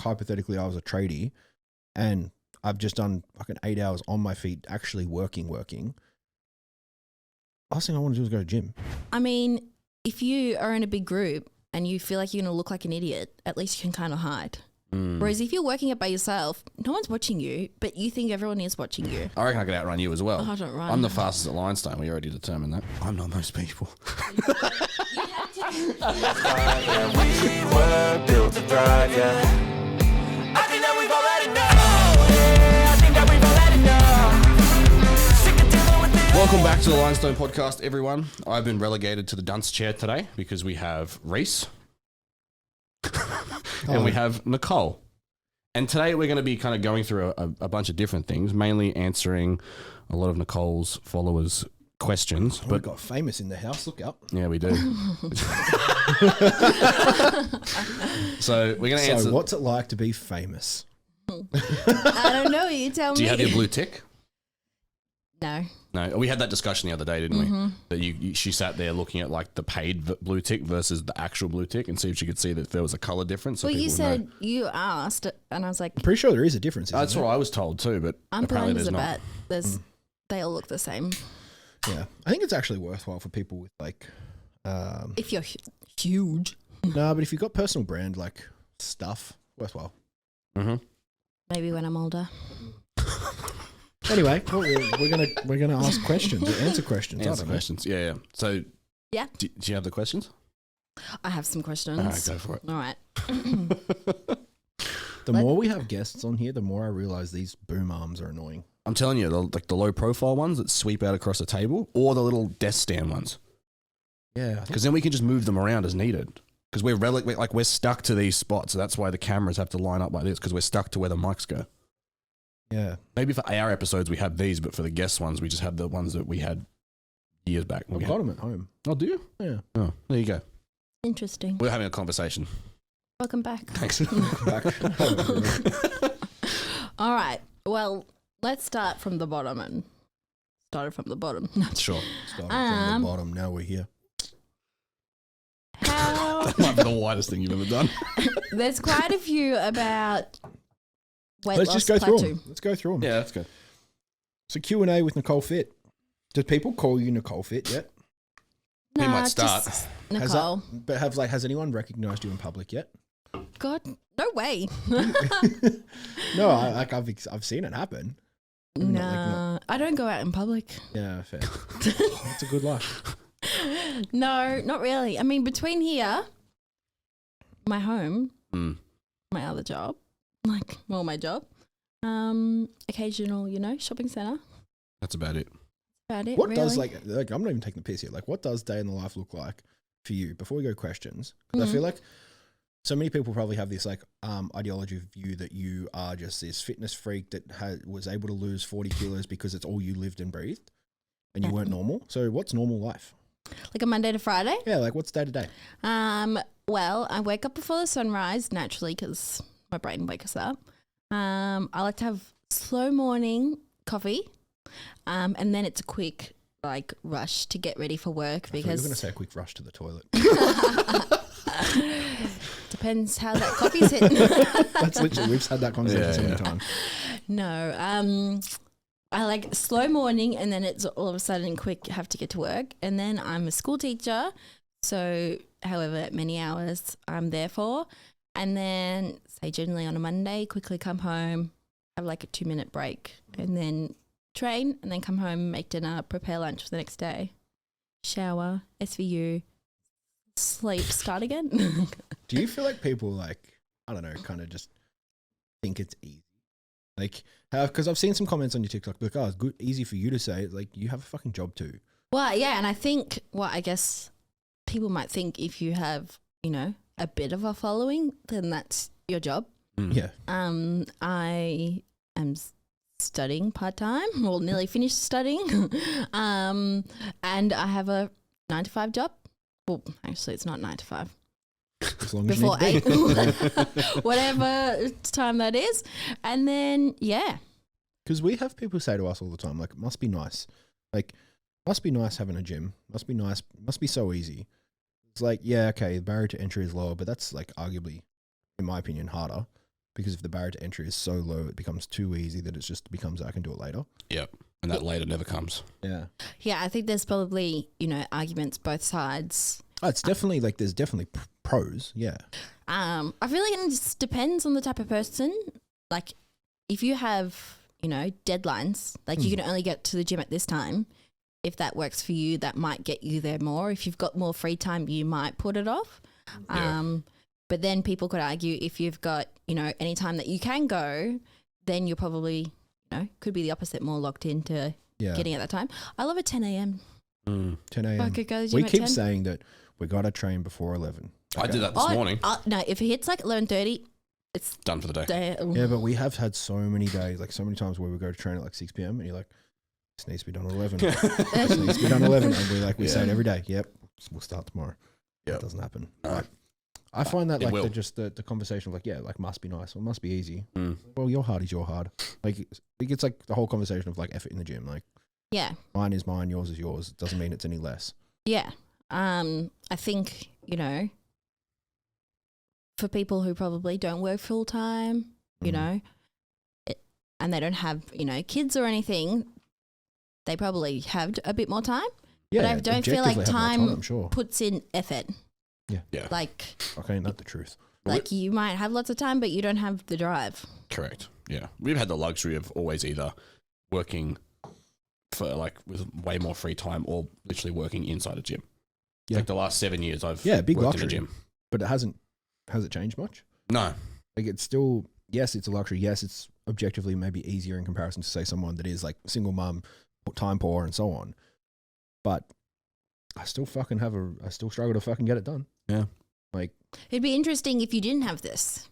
hypothetically I was a tradie and I've just done fucking 8 hours on my feet actually working. Last thing I want to do is go to the gym. I mean, if you are in a big group and you feel like you're going to look like an idiot, at least you can kind of hide. Whereas if you're working it by yourself, no one's watching you, but you think everyone is watching you. I reckon I could outrun you as well. I don't run. I'm the fastest at limestone. We already determined that. I'm not most people. We were built to thrive, yeah. I think that we've already know. Yeah, I think that we've already know. Sick of dealing with it. Welcome back to the Limestone Podcast, everyone. I've been relegated to the dunce chair today because we have Rhys and we have Nicole. And today we're going to be kind of going through a bunch of different things, mainly answering a lot of Nicole's followers' questions. But got famous in the house. Look up. Yeah, we do. So we're going to answer. So what's it like to be famous? I don't know. You tell me. Do you have your blue tick? No. No, we had that discussion the other day, didn't we? That she sat there looking at like the paid blue tick versus the actual blue tick and see if she could see that there was a color difference. So Well, you people would know. said you asked, and I was like, I'm pretty sure there is a difference. That's what I was told too, but I'm apparently blind as there's a not. bat. They all look the same. Yeah, I think it's actually worthwhile for people with like. If you're huge. No, but if you've got personal brand like stuff, worthwhile. Mm-hmm. Maybe when I'm older. Anyway, we're gonna ask questions or answer questions. Answer questions. Yeah. So Yeah. Do you have the questions? I have some questions. All right, go for it. All right. The more we have guests on here, the more I realize these boom arms are annoying. I'm telling you, the low profile ones that sweep out across the table, or the little desk stand ones. Yeah, Because then we can just move them around as needed. Because we're stuck to these spots, so that's why the cameras have to line up like this. Because we're stuck to where the mics go. yeah. Maybe for our episodes we have these, but for the guest ones we just have the ones that we had years back. I've got them at home. Oh, do you? Yeah. Oh, there you go. Interesting. We're having a conversation. Welcome back. Thanks. Back. All right. Well, let's start from the bottom and started from the bottom. Sure. Started from the bottom. Now we're here. How That might be the widest thing you've ever done. there's quite a few about weight Let's loss just go plateau. through them. Let's go through them. Yeah, that's good. So Q&A with Nicole Fit. Do people call you Nicole Fit yet? We Nah, might start. just Has Nicole. But has anyone recognized you in public yet? God, no way. No, I've seen it happen. Maybe not, like, Nah, I don't go out in public. Yeah, fair. That's a good life. No, not really. I mean, between here, my home, my other job, my job, occasional, shopping centre. That's about it. About it. What really. does like I'm not even taking the piss here. Like, what does day in the life look like for you? Before we go questions, because I feel like so many people probably have this like ideology of you that you are just this fitness freak that was able to lose 40 kilos because it's all you lived and breathed, and you weren't normal. So what's normal life? Like a Monday to Friday? Yeah, like what's day to day? Well, I wake up before the sunrise naturally because my brain wakes us up. I like to have slow morning coffee, and then it's a quick rush to get ready for work You're because going to say a quick rush to the toilet. depends how that coffee's hitting. That's literally we've had that conversation so many times. No, I like slow morning, and then it's all of a sudden quick. Have to get to work, and then I'm a school teacher, so however many hours I'm there for, and then say generally on a Monday, quickly come home, have like a 2-minute break, and then train, and then come home, make dinner, prepare lunch for the next day, shower, SVU, sleep, start again. Do you feel like people I don't know, kind of just think it's easy? Like, because I've seen some comments on your TikTok, like, oh, it's good, easy for you to say. It's like, you have a fucking job too. Well, yeah, and I think, I guess people might think if you have, a bit of a following, then that's your job. Yeah. I am studying part-time, well, nearly finished studying, and I have a 9-to-5 job. Well, actually, it's not 9 to 5. As long as Before you need to 8, whatever time that is. And then, yeah. Because we have people say to us all the time, like, it must be nice. Like, must be nice having a gym. Must be nice. Must be so easy. It's like, yeah, okay, the barrier to entry is lower, but that's like arguably, in my opinion, harder. because if the barrier to entry is so low, it becomes too easy that it just becomes I can do it later. Yep. And that later never comes. Yeah. Yeah, I think there's probably, arguments both sides. Oh, it's definitely there's definitely pros. Yeah. I feel like it just depends on the type of person. Like if you have, deadlines, like you can only get to the gym at this time. If that works for you, that might get you there more. If you've got more free time, you might put it off. Yeah. But then people could argue if you've got, any time that you can go, then you're probably, could be the opposite, more locked into getting at that time. I love a 10 a.m. 10 a.m. I could go to the We gym at keep 10. saying that we got to train before 11. I did that this morning. No, if it hits like 11:30, it's Done for the day. there. Yeah, but we have had so many days, like so many times where we go to train at like 6 p.m. and you're like, this needs to be done at 11. This needs to be done at 11. And we say it every day. Yep, we'll start tomorrow. Yep. It doesn't happen. I find that It like will. the conversation of like must be nice or must be easy. Mm. Well, your hard is your hard. Like it's like the whole conversation of like effort in the gym. Like Yeah. mine is mine, yours is yours. It doesn't mean it's any less. Yeah. I think, for people who probably don't work full time, and they don't have, kids or anything, they probably have a bit more time. Yeah, but I don't feel like objectively have more time I'm sure. puts in effort. Yeah. Like, Okay, ain't that the truth? like you might have lots of time, but you don't have the drive. Correct. Yeah. We've had the luxury of always either working for with way more free time or literally working inside a gym. Yeah. Like the last 7 years I've Big worked luxury. in a gym. But has it changed much? No. Like it's still, yes, it's a luxury. Yes, it's objectively maybe easier in comparison to say someone that is like single mum, time poor and so on. But I still I still struggle to fucking get it done. Yeah. Like It'd be interesting if you didn't have this.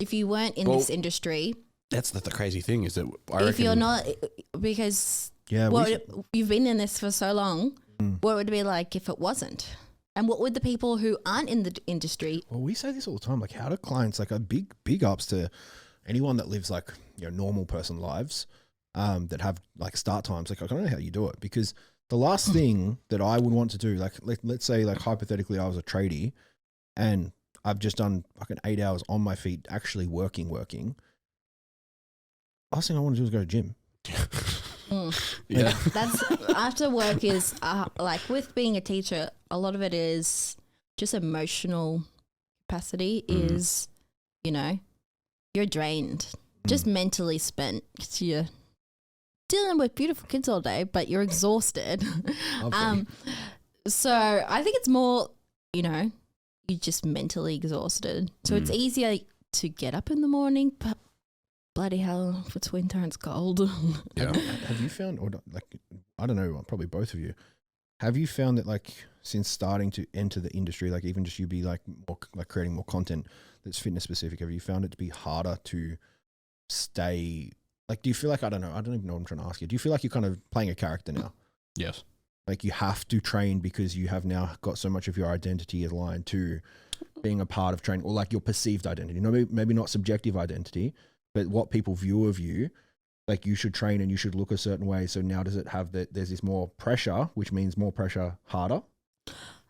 If you weren't in this industry. That's the crazy thing is that I If reckon you're not, because yeah, you've been in this for so long, Mm. what would it be like if it wasn't? And what would the people who aren't in the industry? well, we say this all the time. Like, how do clients like a big ups to anyone that lives like normal person lives, that have like start times. Like I don't know how you do it because the last thing that I would want to do, like let's say like hypothetically I was a tradie, and I've just done fucking 8 hours on my feet actually working. Last thing I want to do is go to the gym. yeah. That's after work is like with being a teacher, a lot of it is just emotional capacity is, you're drained, just mentally spent. 'Cause you're dealing with beautiful kids all day, but you're exhausted. So I think it's more, you're just mentally exhausted. So it's easier to get up in the morning, but bloody hell, if it's winter and it's cold. Yeah. Have you found, or like, I don't know, probably both of you, have you found that like since starting to enter the industry, like even just you be like more, like creating more content that's fitness specific, have you found it to be harder to stay? Like, do you feel like, I don't even know what I'm trying to ask you. Do you feel like you're kind of playing a character now? Yes. Like you have to train because you have now got so much of your identity aligned to being a part of training, or like your perceived identity, maybe not subjective identity, but what people view of you, like you should train and you should look a certain way. So now does it have that there's this more pressure, which means more pressure harder?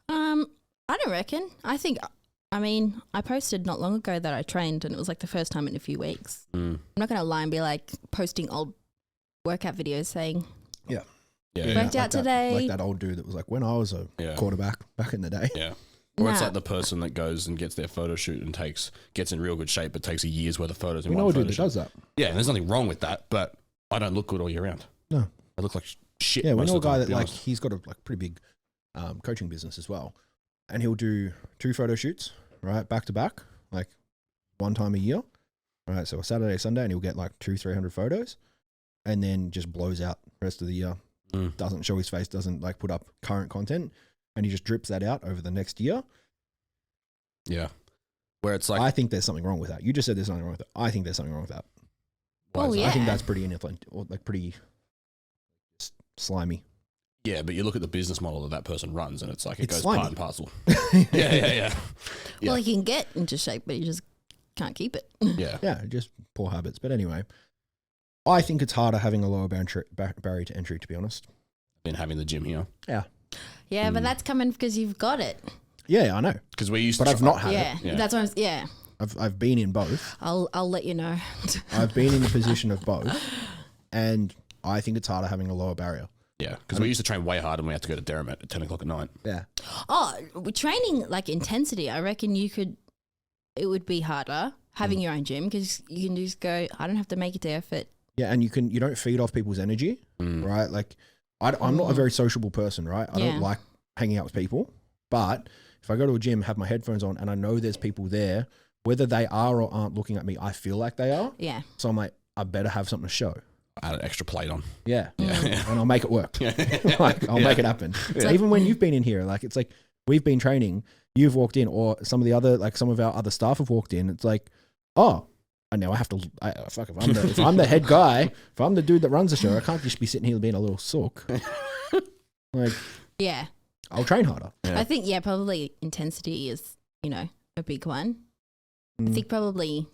I don't reckon. I posted not long ago that I trained and it was like the first time in a few weeks. I'm not going to lie and be like posting old workout videos saying, Yeah. Worked out today. Like that old dude that was like, when I was a quarterback back in the day. Yeah. Or it's like the person that goes and gets their photo shoot and gets in real good shape, but takes a year's worth of photos. We know a dude that does that. Yeah, and there's nothing wrong with that, but I don't look good all year round. No. I look like shit. Yeah, we most know a of the guy time, that to be like, honest. he's got a like pretty big coaching business as well. And he'll do 2 photo shoots, right, back to back, like one time a year. Right, so a Saturday, Sunday, and he'll get like 200-300 photos and then just blows out the rest of the year. Doesn't show his face, doesn't like put up current content, and he just drips that out over the next year. Yeah. Where it's like, I think there's something wrong with that. You just said there's something wrong with it. I think there's something wrong with that. Oh, yeah. I think that's pretty ineffective, or like pretty slimy. yeah, but you look at the business model that person runs and it's like, it It's goes slimy. part and parcel. Yeah. Well, he can get into shape, but you just can't keep it. Yeah. Yeah, just poor habits. But anyway, I think it's harder having a lower barrier to entry, to be honest. Been having the gym here. Yeah. Yeah, but that's coming because you've got it. Yeah, I know. Because we used But to I've not had Yeah, it. Yeah. that's what I'm. Yeah, I've been in both. I'll let you know. I've been in the position of both, and I think it's harder having a lower barrier. Yeah, because we used to train way harder when we had to go to Derrim at 10 o'clock at night. Yeah. Oh, with training like intensity, I reckon it would be harder having your own gym because you can just go, I don't have to make it to effort. Yeah, and you don't feed off people's energy, right? Like, I'm not a very sociable person, right? I don't like hanging out with people, but if I go to a gym, have my headphones on, and I know there's people there, whether they are or aren't looking at me, I feel like they are. Yeah. So I'm like, I better have something to show. Add an extra plate on. Yeah. And I'll make it work. Like, I'll make it happen. Yeah. Even when you've been in here, like, it's like we've been training, you've walked in, or some of our other staff have walked in. It's like, oh, and now I have to, if I'm the head guy, if I'm the dude that runs the show, I can't just be sitting here being a little sook. Like, Yeah. I'll train harder. Yeah. I think, probably intensity is, a big one. I think probably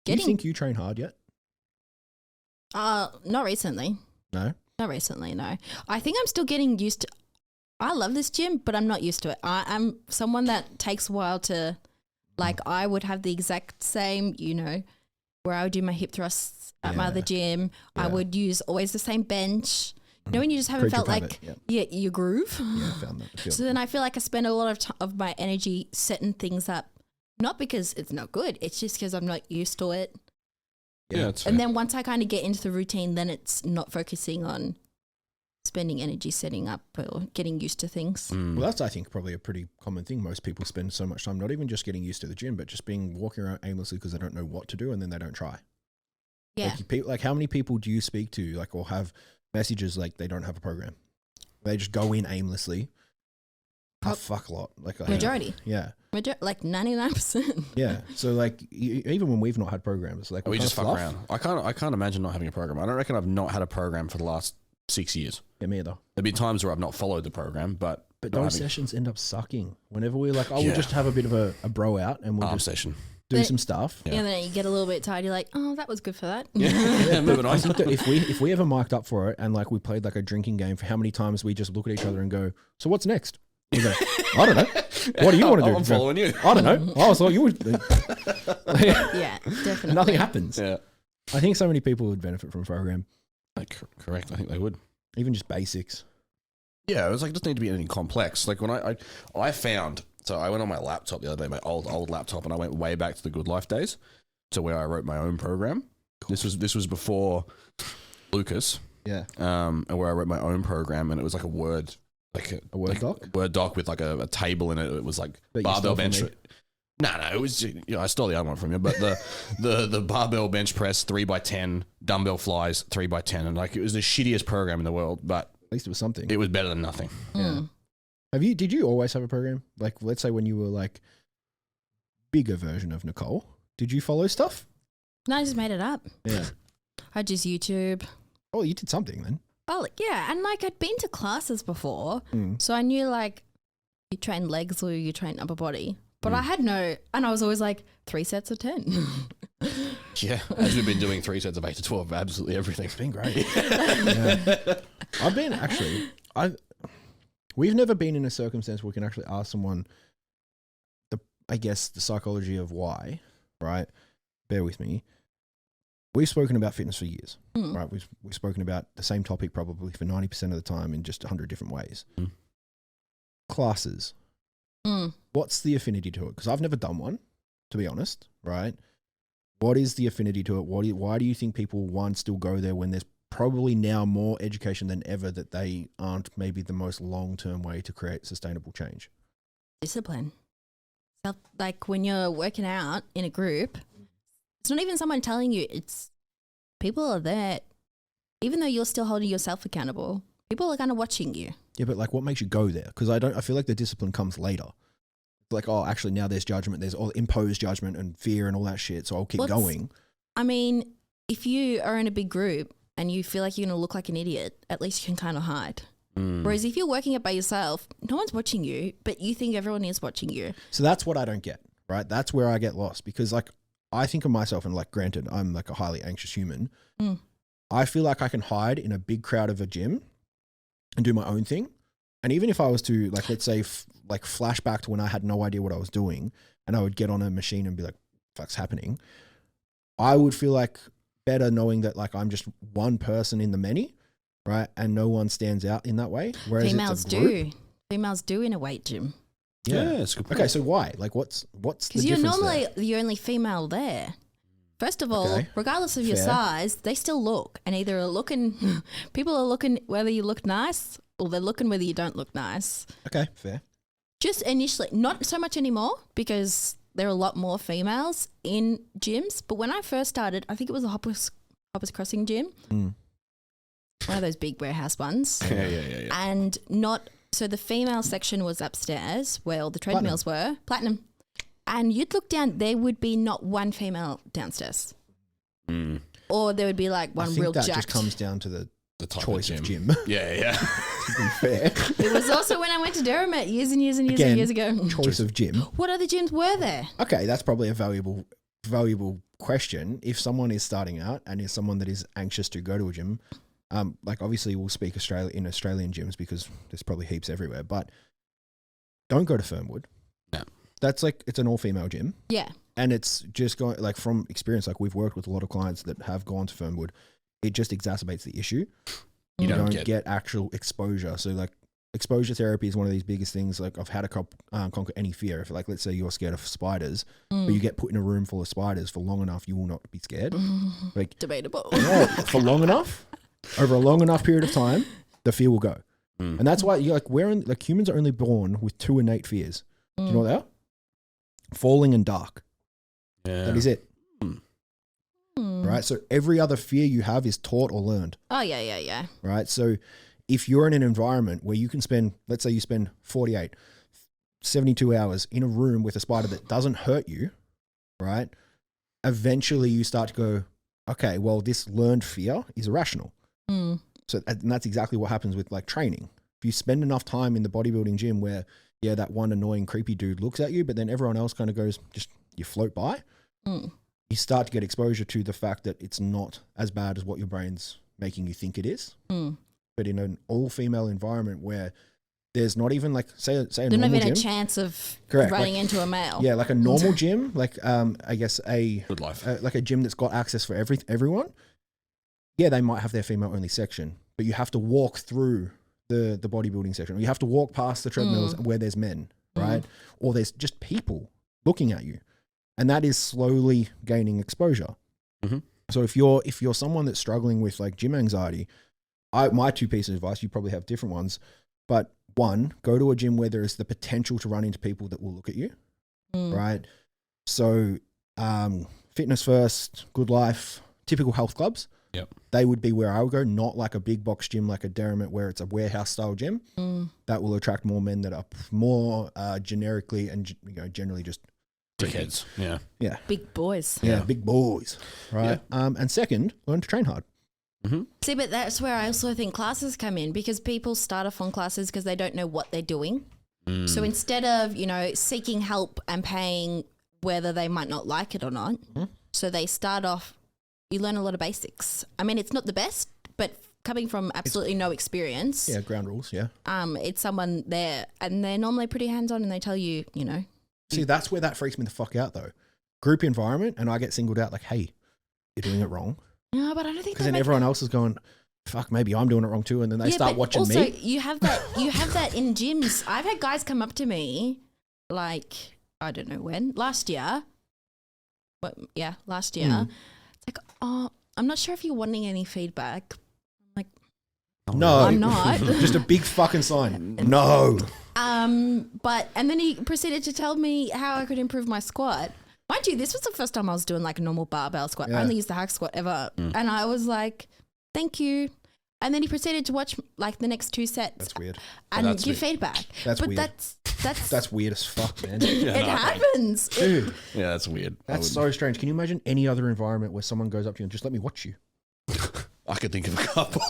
Do you think you train hard yet? not recently. No? Not recently, no. I think I'm still getting used to, I love this gym, but I'm not used to it. I'm someone that takes a while to, like, I would have the exact same, where I would do my hip thrusts at my other gym. I would use always the same bench. When you just haven't Creature felt of like, habit, your groove. Yeah, I found that. I feel So then I feel like I spend a lot of my energy setting things up, not because it's not good, it's just because I'm not used to it. Yeah, it's And then once I kind of get into the routine, then it's not focusing on spending energy setting up or getting used to things. Well, that's, I think, probably a pretty common thing. Most people spend so much time not even just getting used to the gym, but just walking around aimlessly because they don't know what to do, and then they don't try. Yeah. Like how many people do you speak to, like, or have messages like they don't have a program? They just go in aimlessly. A fuck lot. Like Majority. Yeah. Like 99%. Yeah. So like even when we've not had programs, like we just fuck around. I can't imagine not having a program. I don't reckon I've not had a program for the last 6 years. Yeah, me either. There've been times where I've not followed the program, but those sessions end up sucking. Whenever we're like, we'll just have a bit of a bro out and we'll arm just session. do some stuff. Yeah. And then you get a little bit tired. You're like, oh, that was good for that. Yeah, moving I on. think that if we ever mic'd up for it and like we played like a drinking game, for how many times we just look at each other and go, so what's next? We go, I don't know. What do you want to do? I'm following you. I don't know. I thought you would. Yeah, definitely. Nothing happens. Yeah. I think so many people would benefit from a program, Correct. I think they would. even just basics. Yeah, it was like, it doesn't need to be anything complex. Like when I found, so I went on my laptop the other day, my old laptop, and I went way back to the Good Life days, to where I wrote my own program. This was before Lucas, and where I wrote my own program, and it was like a Word, like A Word doc? Word doc with like a table in it. It was like That you barbell stole from bench. me? No, it was, I stole the other one from you, but the barbell bench press 3x10, dumbbell flies 3x10, and like it was the shittiest program in the world, but At least it was something. it was better than nothing. Mm. Did you always have a program? Like, let's say when you were like bigger version of Nicole, did you follow stuff? No, I just made it up. Yeah. I just YouTube. Oh, you did something then. Oh, yeah. And like I'd been to classes before. Mm. So I knew like you train legs or you train upper body. But I had and I was always like 3 sets of 10. Yeah, as we've been doing 3 sets of 8 to 12, absolutely everything. It's been great. Yeah. We've never been in a circumstance where we can actually ask someone the psychology of why, right? Bear with me. We've spoken about fitness for years, right? We've spoken about the same topic probably for 90% of the time in just 100 different ways. Mm. Classes. What's the affinity to it? Because I've never done one, to be honest, right? What is the affinity to it? Why do you think people, still go there when there's probably now more education than ever that they aren't maybe the most long-term way to create sustainable change? Discipline. So, like when you're working out in a group, it's not even someone telling you, it's people are there. Even though you're still holding yourself accountable, people are kind of watching you. Yeah, but like what makes you go there? Because I feel like the discipline comes later. Like, oh, actually now there's judgment, there's all imposed judgment and fear and all that shit, so I'll keep going. I mean, if you are in a big group and you feel like you're going to look like an idiot, at least you can kind of hide. Whereas if you're working it by yourself, no one's watching you, but you think everyone is watching you. So that's what I don't get, right? That's where I get lost, because like I think of myself, and like granted, I'm like a highly anxious human. I feel like I can hide in a big crowd of a gym and do my own thing. And even if I was to, like, let's say, like flash back to when I had no idea what I was doing, and I would get on a machine and be like, fuck's happening. I would feel like better knowing that like I'm just one person in the many, right? And no one stands out in that way. Whereas Females it's a group. do. Females do in a weight gym. Yeah, it's a good point. Okay, so why? Like, what's the Because difference you're normally there? the only female there. First of all, Okay. regardless of your Fair. size, they still look. And either are looking, people are looking whether you look nice or they're looking whether you don't look nice. Okay, fair. Just initially, not so much anymore because there are a lot more females in gyms. But when I first started, I think it was a Hoppers Crossing gym, Mm. one of those big warehouse ones. Yeah. And so the female section was upstairs where all the treadmills were, platinum. And you'd look down, there would be not one female downstairs. Mm. Or there would be like I one think real that jacked. just comes down to the type choice of of gym. gym. Yeah. To be fair, It was also when I went to Derrimut years and years and years Again, and years ago. choice of gym. What other gyms were there? Okay, that's probably a valuable question. If someone is starting out and is someone that is anxious to go to a gym, like obviously we'll speak in Australian gyms because there's probably heaps everywhere, but don't go to Fernwood. No. That's like, it's an all-female gym. Yeah. And it's just going, like from experience, like we've worked with a lot of clients that have gone to Fernwood. It just exacerbates the issue. You don't get actual exposure. So like exposure therapy is one of these biggest things like of how to conquer any fear. If like, let's say you're scared of spiders, but you get put in a room full of spiders for long enough, you will not be scared. Like Debatable. yeah, for long enough, over a long enough period of time, the fear will go. And that's why you're like humans are only born with 2 innate fears. Do you know what they are? Falling and dark. Yeah. That is it. Right. So every other fear you have is taught or learned. Oh, yeah. Right. So if you're in an environment where you can spend, let's say you spend 48, 72 hours in a room with a spider that doesn't hurt you, right? Eventually you start to go, okay, well, this learned fear is irrational. So and that's exactly what happens with like training. If you spend enough time in the bodybuilding gym where, yeah, that one annoying creepy dude looks at you, but then everyone else kind of goes, just you float by, you start to get exposure to the fact that it's not as bad as what your brain's making you think it is. But in an all-female environment where there's not even like, say a There's normal not even gym. a chance of Correct, running like- into a male. Yeah, like a normal gym, like I guess Good life. like a gym that's got access for everyone. Yeah, they might have their female-only section, but you have to walk through the bodybuilding section. You have to walk past the treadmills where there's men, right? Or there's just people looking at you, and that is slowly gaining exposure. So if you're someone that's struggling with like gym anxiety, my 2 pieces of advice, you probably have different ones, but one, go to a gym where there is the potential to run into people that will look at you, right? So Fitness First, Good Life, typical health clubs. Yep. They would be where I would go, not like a big box gym like a Derrimut where it's a warehouse style gym. That will attract more men that are more generically and generally just Dickheads. Yeah. yeah, Big boys. big boys, right? And second, learn to train hard. See, but that's where I also think classes come in because people start off on classes because they don't know what they're doing. So instead of, seeking help and paying whether they might not like it or not, so they start off, you learn a lot of basics. I mean, it's not the best, but coming from absolutely no experience, Yeah, ground rules. Yeah. it's someone there and they're normally pretty hands-on and they tell you, See, that's where that freaks me the fuck out though. Group environment, and I get singled out like, hey, you're doing it wrong. No, but I don't think Because then everyone else is going, fuck, maybe I'm doing it wrong too. And then they start but watching also, me. you have that in gyms. I've had guys come up to me like, I don't know when, last year. Last year. It's like, oh, I'm not sure if you're wanting any feedback. I'm like, No, I'm not. Just a big fucking sign. No. And then he proceeded to tell me how I could improve my squat. Mind you, this was the first time I was doing like a normal barbell squat. Yeah. I only used the hack squat ever. And I was like, thank you. And then he proceeded to watch like the next 2 sets. That's weird. And that's give weird. feedback. That's but weird. That's That's weird as fuck, man. it happens. Dude, Yeah, that's weird. that's so strange. Can you imagine any other environment where someone goes up to you and just let me watch you? I could think of a couple.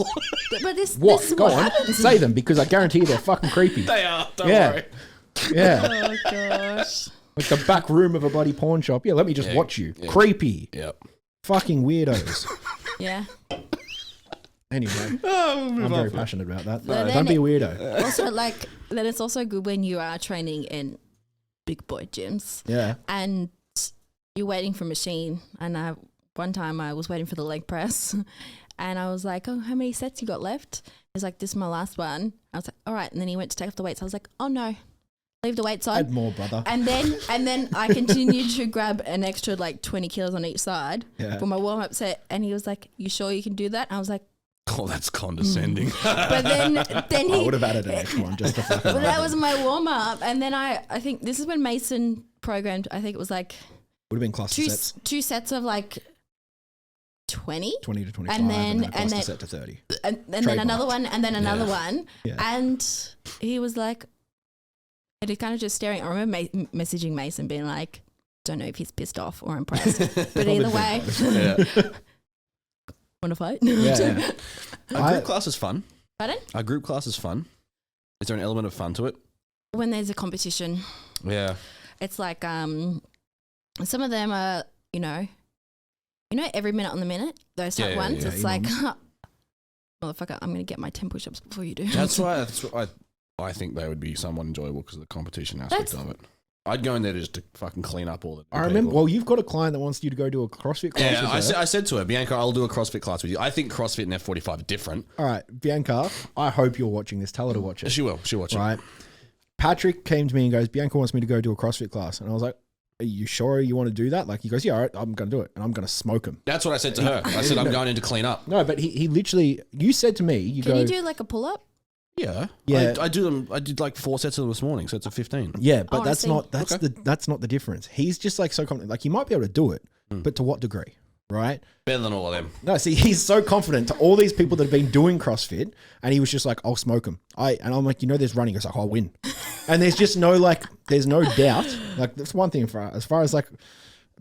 But this What? is Go what on. happens. Say them because I guarantee you they're fucking creepy. They are. Don't Yeah. worry. Yeah. Oh gosh. Like the back room of a bloody pawn shop. Yeah, let me just watch you. yeah. Creepy. Yep. Fucking weirdos. Yeah. Anyway, Oh, I'm very passionate about that. But Don't be a then weirdo. Also, like, then it's also good when you are training in big boy gyms. Yeah. And you're waiting for a machine, and one time I was waiting for the leg press, and I was like, "Oh, how many sets you got left?" He's like, "This is my last one." I was like, "All right," and then he went to take off the weights. I was like, "Oh no, leave the weights on." Add more, brother. And then I continued to grab an extra like 20 kilos on each side for my warm up set, and he was like, "You sure you can do that?" And I was like, Oh, that's condescending. but then I would have added an extra one just to fucking. well, that was my warm up, and then I think this is when Mason programmed. I think it was like would have been cluster sets. 2 sets of like 20 20 to 25, and and then then a cluster set to 30. and then another one, and then another one, Yeah. and he was like, and he kind of just staring. I remember messaging Mason being like, "Don't know if he's pissed off or impressed, but either way, Yeah. want to fight?" Yeah. A group class is fun. Pardon? A group class is fun. Is there an element of fun to it? When there's a competition, Yeah. it's like some of them are, you know, every minute on the minute, those type ones. It's like, motherfucker, I'm gonna get my 10 push-ups before you do. That's why I think they would be somewhat enjoyable because of the competition aspect of it. I'd go in there just to fucking clean up all the I remember. Well, you've got a client that wants you to go do a CrossFit class. Yeah, I said to her, Bianca, I'll do a CrossFit class with you. I think CrossFit and F45 are different. All right, Bianca, I hope you're watching this. Tell her to watch it. She will. She'll watch it. Right. Patrick came to me and goes, Bianca wants me to go do a CrossFit class. And I was like, are you sure you want to do that? Like, he goes, yeah, all right, I'm going to do it. And I'm going to smoke him. That's what I said to her. I said, I'm going in to clean up. No, but he literally, you said to me, Can you do like a pull-up? Yeah. Yeah. I do them. I did like 4 sets of them this morning, so it's a 15. Yeah, but Oh, I that's see. not that's not the difference. He's just like so confident. Like, he might be able to do it, but to what degree? Right? Better than all of them. No, see, he's so confident to all these people that have been doing CrossFit, and he was just like, I'll smoke him. And I'm like, there's running. It's like, I'll win. And there's just no, like, there's no doubt. Like, that's one thing as far as like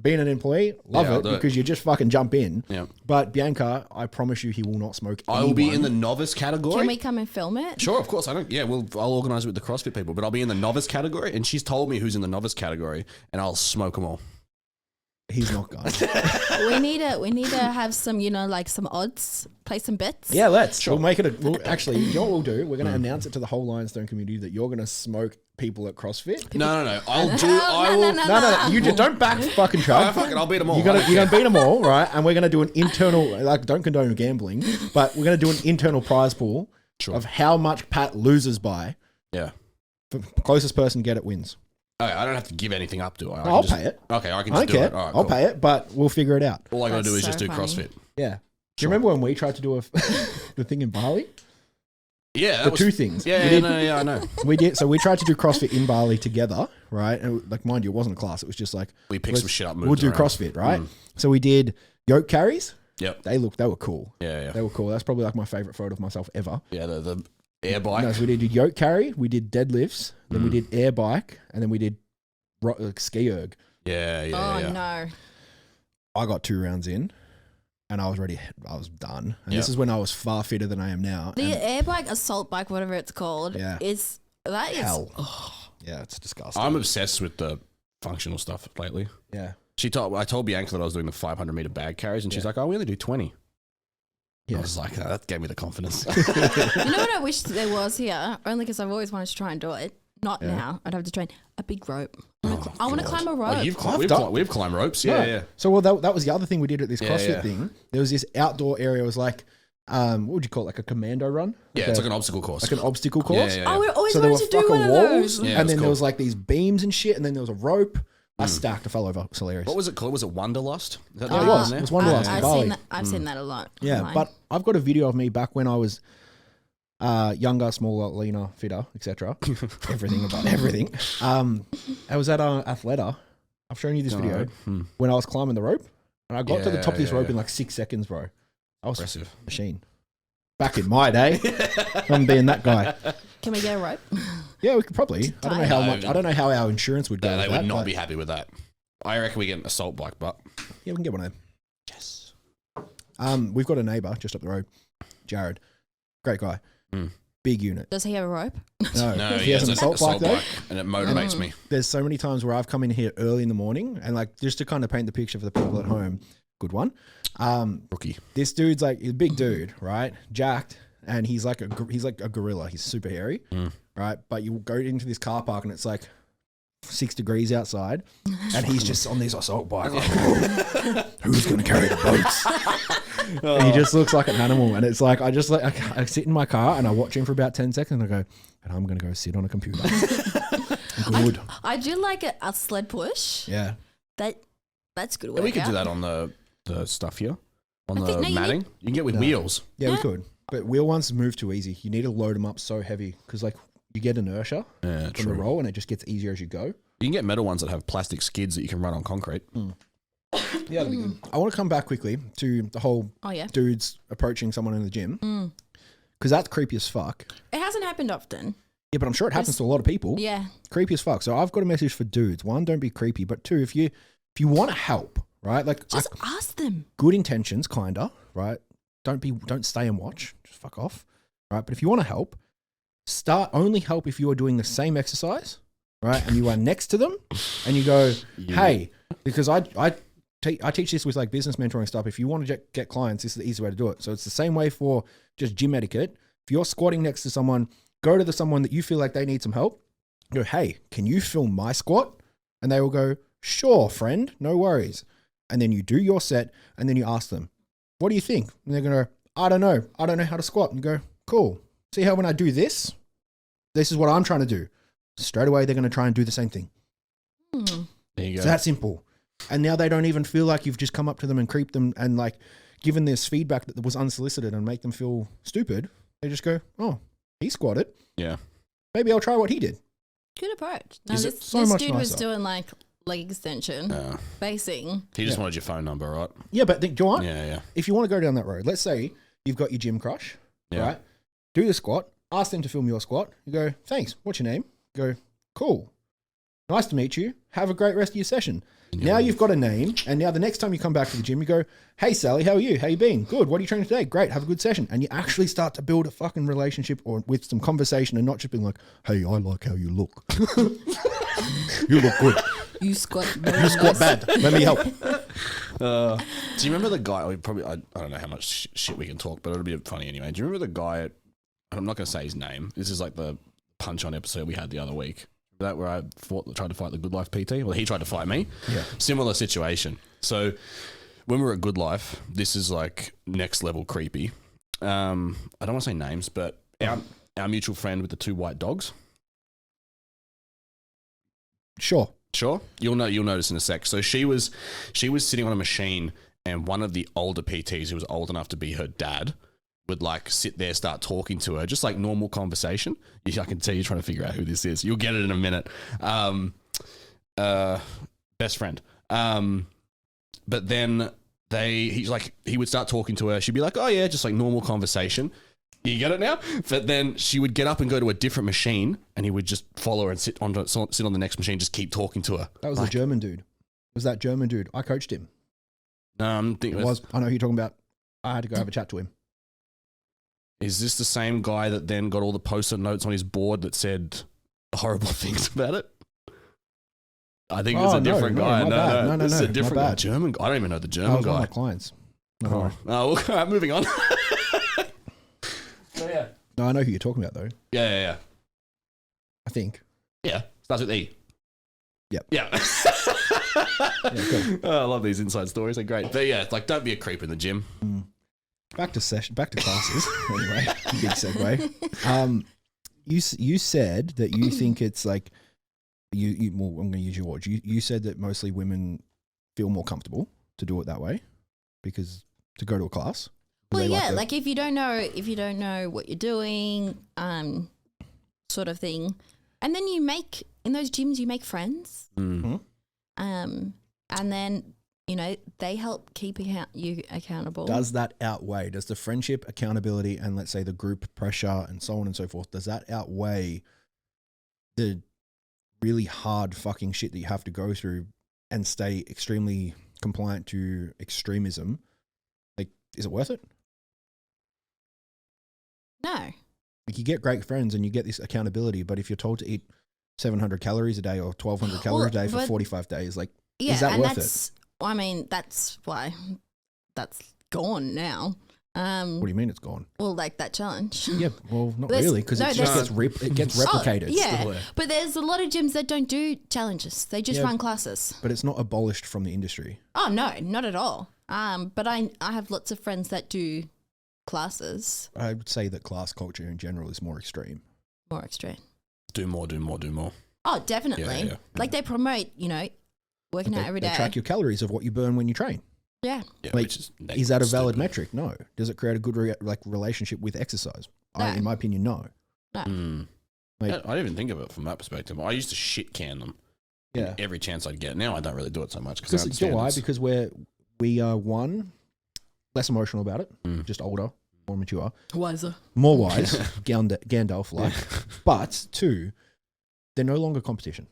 being an employee, love Yeah, I'll it do it. because you just fucking jump in. Yeah. But Bianca, I promise you, he will not smoke. I will be in the novice category. Can we come and film it? Sure, of course. I'll organise it with the CrossFit people, but I'll be in the novice category, and she's told me who's in the novice category, and I'll smoke them all. He's not going. we need to have some, like some odds, play some bets. Yeah, let's. We'll make it. Actually, you know what we'll do? We're going to announce it to the whole Lionstone community that you're going to smoke people at CrossFit. No. No. You just don't back fucking Chubb. I'll beat them all. You're gonna beat them all, right? And we're gonna do an internal, like, don't condone gambling, but we're gonna do an internal prize pool of how much Pat loses by. Yeah. The closest person to get it wins. Okay, I don't have to give anything up, do I? I'll pay it. Okay, I can I just don't do care. it. All right, I'll cool. pay it, but we'll figure it out. All I gotta That's do is so just do funny. CrossFit. Yeah. Do you remember when we tried to do the thing in Bali? Yeah, The two things. Yeah, I know. We did. So we tried to do CrossFit in Bali together, right? And like, mind you, it wasn't a class. It was just like We picked some shit up. We'll do CrossFit, right? So we did yoke carries. Yep. They were cool. Yeah. They were cool. That's probably like my favorite photo of myself ever. Yeah, the air bike. No, so we did yoke carry, we did deadlifts, then we did air bike, and then we did ski erg. Yeah. No. I got 2 rounds in, and I was ready. I was done. And this is when I was far fitter than I am now. The and air bike, assault bike, whatever it's called, Yeah. is hell. Yeah, it's disgusting. I'm obsessed with the functional stuff lately. yeah. I told Bianca that I was doing the 500 meter bag carries, and she's like, "Oh, we only do 20." Yeah. I was like, that gave me the confidence. You know what I wish there was here? Only because I've always wanted to try and do it. Not now. I'd have to train a big rope. I want to climb a rope. We've climbed ropes. Yeah. So that was the other thing we did at this CrossFit thing. There was this outdoor area. It was like, what would you call it? Like a commando run? Yeah, it's like an obstacle course. Like an obstacle course. Yeah. I would always So there were wanted to do fucking one of walls, those. Yeah, and then cool. there was like these beams and shit, and then there was a rope. I stacked. I fell over. It was hilarious. What was it called? Was it Wanderlust? Is that the it name was. there? It was Wanderlust in Bali. I've seen that a lot. Yeah, online. but I've got a video of me back when I was younger, smaller, leaner, fitter, etc. Everything about everything. I was at Athleta. I've shown you this video when I was climbing the rope, and I got to the top of this rope in like 6 seconds, bro. I was Impressive. a machine. Back in my day, I'm being that guy. Can we get a rope? Yeah, we could probably. I don't know how No. much. I don't know how our insurance would go. They with would that, not but be happy with that. I reckon we get an assault bike, but yeah, we can get one of them. Yes. We've got a neighbor just up the road, Jared. Great guy. Big unit. Does he have a rope? no, he has an assault bike though. and it motivates me. There's so many times where I've come in here early in the morning, and like just to kind of paint the picture for the people at home. Good one. Rookie. This dude's like he's a big dude, right? Jacked, and he's like a gorilla. He's super hairy, right? But you go into this car park, and it's like 6 degrees outside, and he's just on this assault bike. Like, who's going to carry the boats? And he just looks like an animal. And it's like, I sit in my car and I watch him for about 10 seconds and I go, and I'm going to go sit on a computer. Good. I do like a sled push. Yeah. That's good. We could do that on the stuff here. On I the think- no, you matting. need- You can get with wheels. Yeah, we could. But wheel ones move too easy. You need to load them up so heavy because like you get inertia Yeah, from true. the roll and it just gets easier as you go. You can get metal ones that have plastic skids that you can run on concrete. Yeah, that'd be good. I want to come back quickly to the whole dudes approaching someone in the gym because that's creepy as fuck. It hasn't happened often. Yeah, but I'm sure it happens to a lot of people. Yeah. Creepy as fuck. So I've got a message for dudes. One, don't be creepy. But two, if you want to help, right? Like Just ask them. good intentions, kinda, right? Don't stay and watch. Just fuck off, right? But if you want to help, only help if you are doing the same exercise, right? And you are next to them, and you go, hey, because I teach this with like business mentoring stuff. If you want to get clients, this is the easy way to do it. So it's the same way for just gym etiquette. If you're squatting next to someone, go to someone that you feel like they need some help. Go, hey, can you film my squat? And they will go, sure, friend, no worries. And then you do your set, and then you ask them, what do you think? And they're going to go, I don't know how to squat. And you go, cool. See how when I do this is what I'm trying to do. Straight away, they're going to try and do the same thing. There you go. It's that simple. And now they don't even feel like you've just come up to them and creeped them and like given this feedback that was unsolicited and make them feel stupid. They just go, oh, he squatted. Yeah. Maybe I'll try what he did. Good approach. No, Is this, it so this much dude was nicer? doing like leg extension, basing. He just wanted your phone number, right? Yeah, but do you know what? Yeah. If you want to go down that road, let's say you've got your gym crush, Yeah. right? Do the squat. Ask them to film your squat. You go, thanks. What's your name? You go, cool. Nice to meet you. Have a great rest of your session. Now you've got a name, and now the next time you come back to the gym, you go, hey, Sally, how are you? How you been? Good. What are you training today? Great. Have a good session. And you actually start to build a fucking relationship or with some conversation and not just being like, hey, I like how you look. You look good. You squat. You squat bad. Let me help. Do you remember the guy? I don't know how much shit we can talk, but it'll be funny anyway. Do you remember the guy? I'm not going to say his name. This is like the punch on episode we had the other week. That where I tried to fight the Good Life PT. Well, he tried to fight me. Yeah. Similar situation. So when we were at Good Life, this is like next level creepy. I don't want to say names, but our mutual friend with the 2 white dogs. Sure. You'll notice in a sec. So she was sitting on a machine, and one of the older PTs who was old enough to be her dad would like sit there, start talking to her, just like normal conversation. I can tell you're trying to figure out who this is. You'll get it in a minute. Best friend. But then he would start talking to her. She'd be like, oh yeah, just like normal conversation. You get it now? But then she would get up and go to a different machine, and he would just follow her and sit on the next machine, just keep talking to her. That was the German dude. It was that German dude. I coached him. I know who you're talking about. I had to go have a chat to him. Is this the same guy that then got all the post-it notes on his board that said horrible things about it? I think it's a different guy. No, this is a different guy. German guy. I don't even know the German guy. One of my clients. Oh, well, moving on. So yeah. No, I know who you're talking about though. Yeah. I think. Yeah, starts with E. Yep. Yeah. Cool. Oh, I love these inside stories. They're great. But yeah, like don't be a creep in the gym. Back to classes. Anyway, big segue. You said that you think it's like well, I'm going to use your words. You said that mostly women feel more comfortable to do it that way because to go to a class. Well, yeah, like if you don't know what you're doing, sort of thing, and then in those gyms you make friends, Mm-hmm. and then they help keep you accountable. Does that outweigh? Does the friendship, accountability, and let's say the group pressure and so on and so forth? Does that outweigh the really hard fucking shit that you have to go through and stay extremely compliant to extremism? Like, is it worth it? No. Like you get great friends and you get this accountability, but if you're told to eat 700 calories a day or 1,200 calories a day for 45 days, like, is that worth it? I mean, that's why that's gone now. What do you mean it's gone? Well, like that challenge. Yeah, well, not There's- really, because no, it just there's- it gets replicated. Oh, yeah, still there. but there's a lot of gyms that don't do challenges. They just Yeah. run classes. But it's not abolished from the industry. Oh no, not at all. But I have lots of friends that do classes. I would say that class culture in general is more extreme. More extreme. Do more, do more, do more. Oh, definitely. Yeah. Like they promote, working out every They day. track your calories of what you burn when you train. Yeah. Yeah, Like, which Is that a valid stupid. metric? No. Does it create a good relationship with exercise? No. In my opinion, no. Mm. Like- I didn't even think of it from that perspective. I used to shit can them. Yeah. Every chance I'd get. Now I don't really do it so much Because because you know why? Because we are one, less emotional about it, Mm. just older, more mature, Wiser. more wise, Gandalf like. But two, they're no longer competition.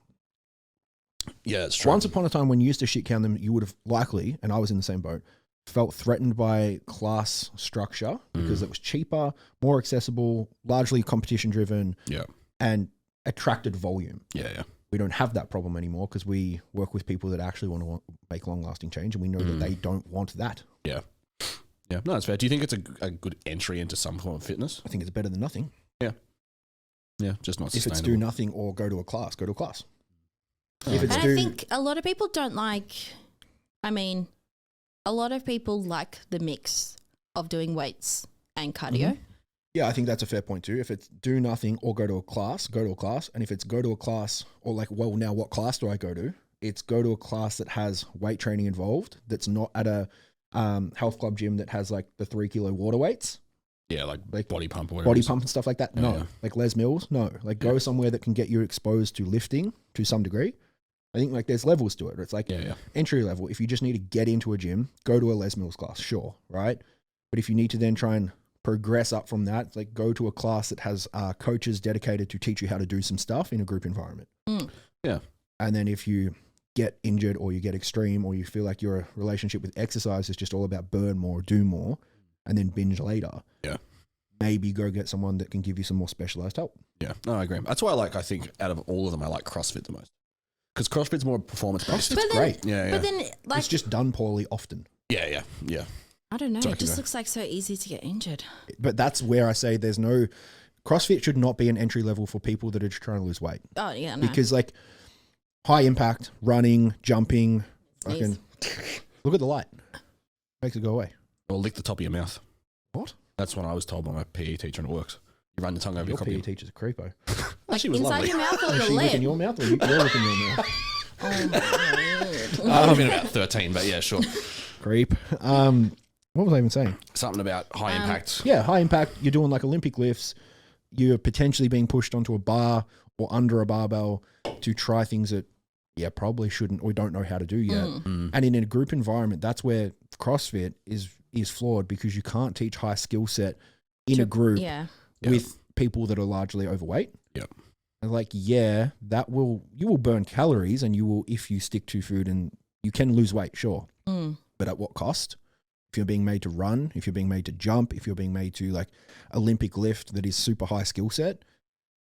yeah, it's true. Once upon a time, when you used to shit count them, you would have likely, and I was in the same boat, felt threatened by class structure because it was cheaper, more accessible, largely competition driven, Yeah. and attracted volume. Yeah. We don't have that problem anymore because we work with people that actually want to make long lasting change, and we know that they don't want that. Yeah. Yeah. No, that's fair. Do you think it's a good entry into some form of fitness? I think it's better than nothing. Yeah, just not If sustainable. it's do nothing or go to a class, go to a class. Oh, If it's And do, I think a lot of people don't like, a lot of people like the mix of doing weights and cardio. yeah, I think that's a fair point too. If it's do nothing or go to a class, go to a class. And if it's go to a class or like, well, now what class do I go to? It's go to a class that has weight training involved. That's not at a health club gym that has like the 3 kilo water weights, Yeah, like like body pump or whatever. body it is. pump and stuff like that. Yeah, No, yeah. like Les Mills. No, like go somewhere that can get you exposed to lifting to some degree. I think like there's levels to it. It's like Yeah. entry level. If you just need to get into a gym, go to a Les Mills class, sure, right? But if you need to then try and progress up from that, it's like go to a class that has coaches dedicated to teach you how to do some stuff in a group environment. Yeah. And then if you get injured or you get extreme or you feel like your relationship with exercise is just all about burn more, do more, and then binge later. Yeah. Maybe go get someone that can give you some more specialized help. Yeah. No, I agree. That's why I think out of all of them, I like CrossFit the most. Because CrossFit's more performance based. It's But then- great. Yeah. But then, like, It's just done poorly often. Yeah. I don't know. Sorry, It just keep looks like so easy to get injured. But that's where I say there's no CrossFit should not be an entry level for people that are just trying to lose weight. Oh, yeah, no. Because like high impact, running, jumping, Sneeze. fucking look at the light. Makes it go away. Or lick the top of your mouth. What? That's what I was told by my PE teacher, and it works. You run your tongue over Your your PE copy. teacher's a creepo. Like she was inside lovely. your mouth or Is your she licking lip? your mouth or you're licking your mouth? Oh, my word. I've been about 13, but yeah, sure. Creep. What was I even saying? Something about high impact. Yeah, high impact. You're doing like Olympic lifts. You're potentially being pushed onto a bar or under a barbell to try things that, probably shouldn't or don't know how to do yet. Mm. And in a group environment, that's where CrossFit is flawed because you can't teach high skill set in a group Yeah. with people that are largely overweight. Yep. And like, you will burn calories and you will, if you stick to food, and you can lose weight, sure. Mm. But at what cost? If you're being made to run, if you're being made to jump, if you're being made to like Olympic lift that is super high skill set,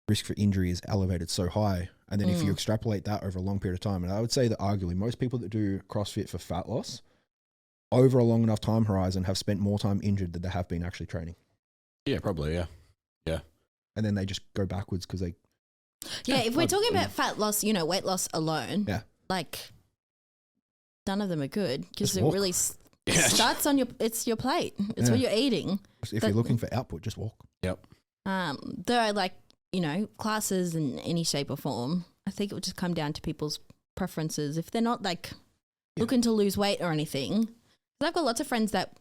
risk for injury is elevated so high. And then if you extrapolate that over a long period of time, and I would say that arguably most people that do CrossFit for fat loss over a long enough time horizon have spent more time injured than they have been actually training. Yeah, probably, yeah. And then they just go backwards because they, Yeah, if we're talking about fat loss, weight loss alone, Yeah. like none of them are good because Just it walk. really starts on it's your plate. It's what you're eating. if you're looking for output, just walk. Yep. Though I like, classes in any shape or form, I think it would just come down to people's preferences. If they're not like looking to lose weight or anything, 'cause I've got lots of friends that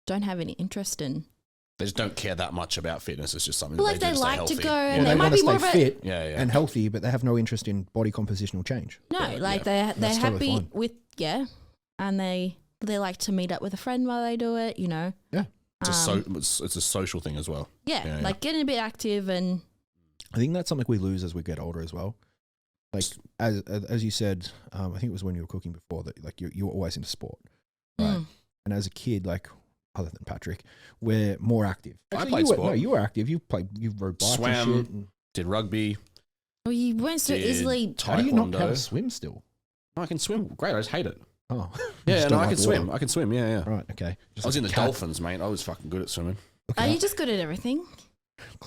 don't have any interest in. They just don't care that much about fitness. It's just something But that like they they do to stay like healthy. to go, Yeah. and They they might want to be more stay of a fit Yeah. and healthy, but they have no interest in body compositional change. no, Yeah, like yeah. they're That's happy totally fine. with and they like to meet up with a friend while they do it. Yeah. It's a social thing as well. Yeah, like getting a bit active and I think that's something we lose as we get older as well. Like as you said, I think it was when you were cooking before that like you were always into sport, right? And as a kid, like other than Patrick, we're more active. I Actually, played you were, sport. No, you were active. You rode bikes Swam. and shit. And Did rugby. well, you weren't so Did easily. how do you not know how taekwondo. to swim still? I can swim. Great. I just hate it. Oh, Yeah, Just no, don't I like can water. swim. I can swim. Yeah, yeah. Right. Okay. I was in the cat. dolphins, mate. I was fucking good at swimming. Are you just good at everything?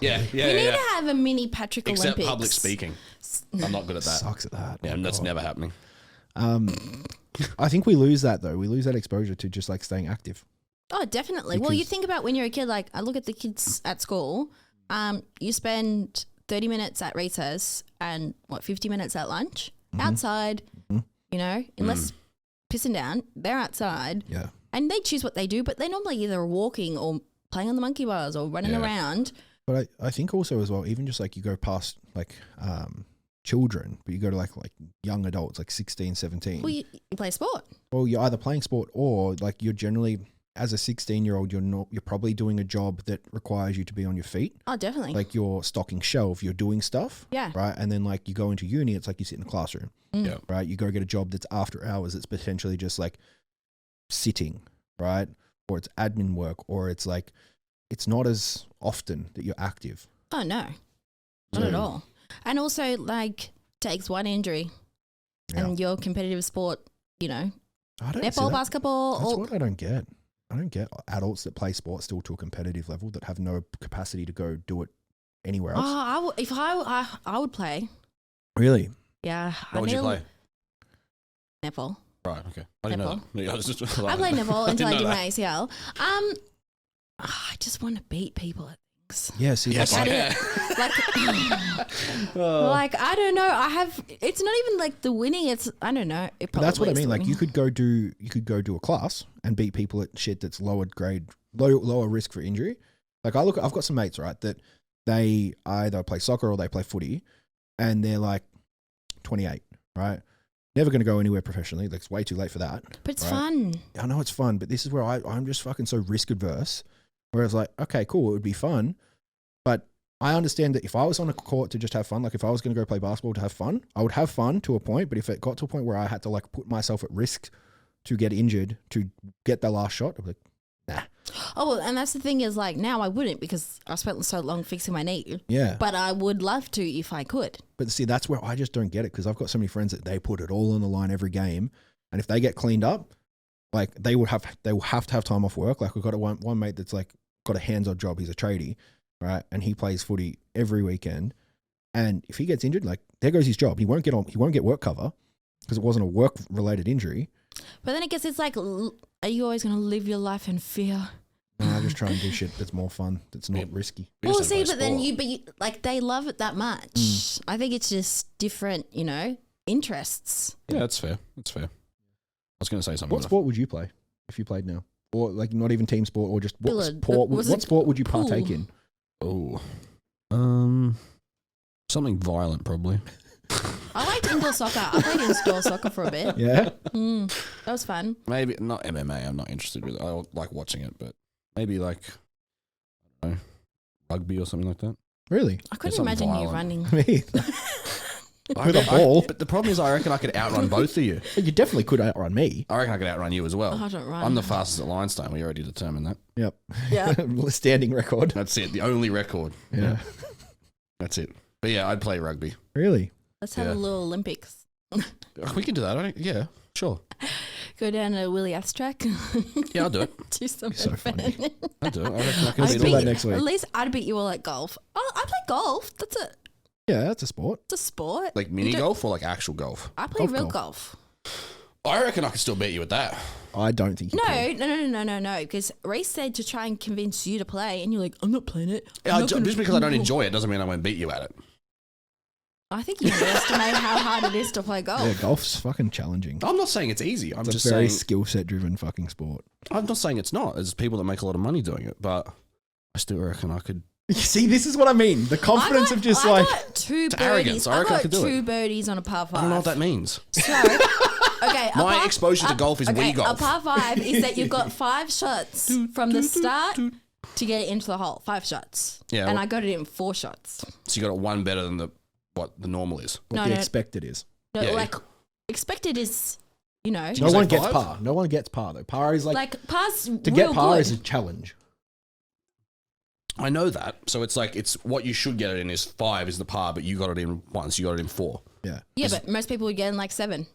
Yeah, yeah, we need yeah. to have a mini Patrick Except Olympics. public speaking. I'm not good at that. Sucks at that. Yeah, Oh, that's God. never happening. I think we lose that though. We lose that exposure to just like staying active. Oh, definitely. Well, you Because- think about when you're a kid, like I look at the kids at school, you spend 30 minutes at recess and 50 minutes at lunch outside, you know, unless pissing down, they're outside Yeah. and they choose what they do, but they're normally either walking or playing on the monkey bars or running Yeah. around. But I think also as well, even just like you go past like children, but you go to like young adults, like 16, 17. Well, you play sport. Well, you're either playing sport or like you're generally, as a 16-year-old, you're probably doing a job that requires you to be on your feet. Oh, definitely. Like you're stocking shelf, you're doing stuff. Yeah. Right. And then like you go into uni, it's like you sit in a classroom. Yeah. Right. You go get a job that's after hours. It's potentially just like sitting. Right. Or it's admin work, or it's like, it's not as often that you're active. Oh, no, not at all. And also, like, takes one injury and your competitive sport, you know, I don't see netball, that. basketball. That's Or, what I don't get. I don't get adults that play sport still to a competitive level that have no capacity to go do it anywhere else. if I would play. Really? Yeah. What would you play? Netball. Right, okay. I didn't know that. Yeah, I was just I played netball until I didn't did know my ACL. I just want to beat people at things. Yeah. See, Yes, that's I didn't, like I don't know. It's not even like the winning. It's I don't know. But that's what I probably is mean. the Like winning. you could go do a class and beat people at shit that's lower grade, lower risk for injury. Like I've got some mates, right, that they either play soccer or they play footy, and they're like 28, right? Never going to go anywhere professionally. Like it's way too late for that. But it's right? fun. I know it's fun, but this is where I'm just fucking so risk adverse. Whereas like, okay, cool, it would be fun, but I understand that if I was on a court to just have fun, like if I was going to go play basketball to have fun, I would have fun to a point. But if it got to a point where I had to like put myself at risk to get injured to get the last shot, I'm like, nah. Oh, well, and that's the thing is like now I wouldn't because I spent so long fixing my knee. Yeah. But I would love to if I could. But see, that's where I just don't get it because I've got so many friends that they put it all on the line every game, and if they get cleaned up, like they will have to have time off work. Like we've got one mate that's like got a hands-on job. He's a tradie, right, and he plays footy every weekend. And if he gets injured, like there goes his job. He won't get work cover because it wasn't a work-related injury. But then I guess it's like, are you always going to live your life in fear? And I just try and do shit that's more fun, that's not risky. We Well, just don't see, play but then sport. you like they love it that much. I think it's just different, you know, interests. Yeah, that's fair. That's fair. I was going to say something. What sport would you play if you played now? Or like not even team sport, or just Billard. what sport would you Pool. partake in? Oh. Something violent, probably. I liked indoor soccer. I played indoor soccer for a bit. Yeah. That was fun. Maybe not MMA. I'm not interested with it. I like watching it, but maybe like I don't know, rugby or something like that. Really? I couldn't something imagine you violent. running. Me. With a ball. But the problem is, I reckon I could outrun both of you. You definitely could outrun me. I reckon I could outrun you as well. I don't run. I'm the fastest at Lionstone. We already determined that. Yep. Yeah. Standing record. That's it. The only record. Yeah. That's it. But yeah, I'd play rugby. Really? Let's have Yeah. a little Olympics. We can do that. Yeah, sure. Go down to Willie Ass track. Yeah, I'll do it. Do some So funny. I'll do it. I reckon I can Let's beat do all that you. next week. At least I'd beat you all at golf. Oh, I play golf. That's Yeah, that's a sport. a sport. Like mini golf or like actual golf? I play real golf. golf. I reckon I could still beat you at that. I don't think you can. No. Because Rhys said to try and convince you to play, and you're like, I'm not playing it. Yeah, just because I don't enjoy it doesn't mean I won't beat you at it. I think you underestimate how hard it is to play golf. Yeah, golf's fucking challenging. I'm not saying it's easy. I'm It's just a very saying skill set driven fucking sport. I'm not saying it's not. There's people that make a lot of money doing it, but I still reckon I could. You see, this is what I mean. The confidence of just I like got two It's arrogance. birdies. I I reckon I got could do two it. birdies on a par five. I don't know what that means. So, okay, My exposure to golf is Wii golf. A par five is that you've got 5 shots from the start to get it into the hole. 5 shots. Yeah, and well- I got it in 4 shots. So you got it one better than what the normal is. what No, the no. expected is. No, Yeah. like expected is, you know, you No say one gets 5? par. No one gets par though. Par is like par's to get real par good. is a challenge. I know that. So it's like it's what you should get it in is 5 is the par, but you got it in once. You got it in 4. Yeah. Yeah, but most people would get in like 7,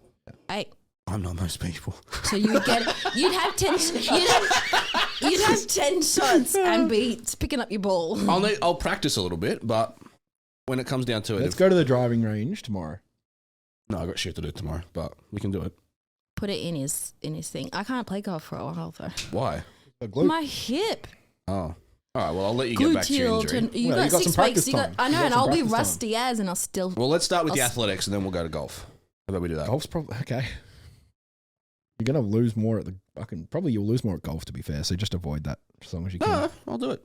8. I'm not most people. So you would get, you'd have 10 shots and be picking up your ball. I'll practice a little bit, but when it comes down to it, Let's go to the driving range tomorrow. No, I got shit to do tomorrow, but we can do it. Put it in his thing. I can't play golf for a while though. Why? My hip. Oh, all right. Well, I'll let you get back to your injury. You got 6 weeks. I know, and I'll be rusty as, and I'll still. Well, let's start with the athletics, and then we'll go to golf. How about we do that? Golf's probably okay. You're gonna lose more at the probably you'll lose more at golf, to be fair. So just avoid that as long as you can. No, I'll do it.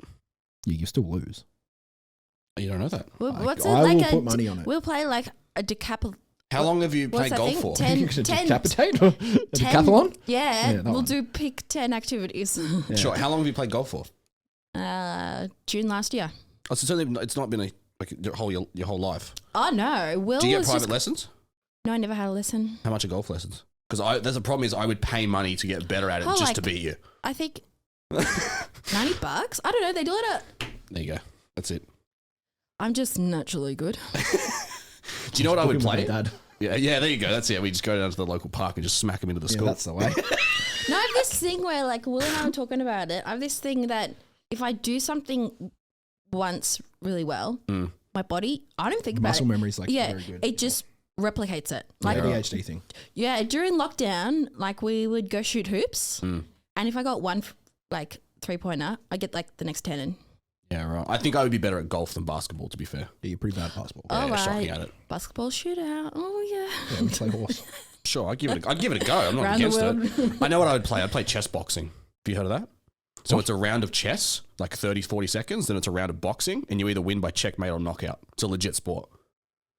You still lose. You don't know that. What's I it like? will put money on it. We'll play like a decap. How long have you played golf for? 10 decapitate a decathlon? Yeah, we'll do pick 10 activities. Yeah. Sure. How long have you played golf for? June last year. Oh, so it's not been your whole life. Oh no, Will. Do you get private lessons? No, I never had a lesson. How much are golf lessons? Because there's a problem is I would pay money to get better at it just to beat you. I think $90. I don't know. They do it at. There you go. That's it. I'm just naturally good. Do you know what I would play? Dad. Yeah, there you go. That's it. We just go down to the local park and just smack him into the school. That's the way. No, I have this thing where, like, Will and I were talking about it. I have this thing that if I do something once really well, my body, I don't think about it. Muscle memory's very good. It just replicates it. Like ADHD thing. Yeah, during lockdown, like we would go shoot hoops, and if I got one like 3-pointer, I get like the next 10 in. Yeah, right. I think I would be better at golf than basketball, to be fair. Yeah, you're pretty bad at basketball. Oh, Yeah, right. shocking at it. Basketball shootout. Oh yeah. Yeah, we play horse. Sure, I'd give it a go. I'm not Around against the it. I know what I would play. I'd play chess boxing. Have you heard of that? So it's a round of chess, like 30, 40 seconds, then it's a round of boxing, and you either win by checkmate or knockout. It's a legit sport.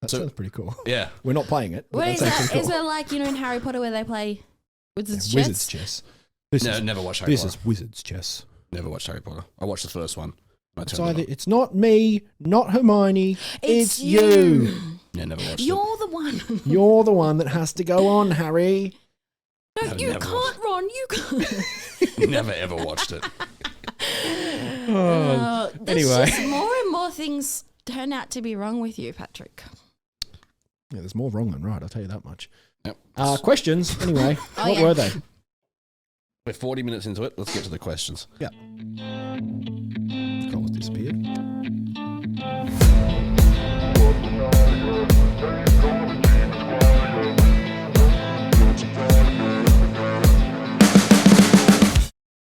That sounds pretty cool. Yeah. We're not playing it. What is that? that? Is it like, in Harry Potter where they play wizards chess? Wizards chess. Never watched Harry Potter. This is wizards chess. Never watched Harry Potter. I watched the first one. It's not me, not Hermione. It's you. Yeah, never watched it. You're the one. You're the one that has to go on, Harry. No, you can't, Ron. You can't. Never ever watched it. Anyway. Just more and more things turn out to be wrong with you, Patrick. Yeah, there's more wrong than right, I'll tell you that much. Yep. Questions, anyway. What were they? We're 40 minutes into it. Let's get to the questions. Yeah. Nicole's disappeared.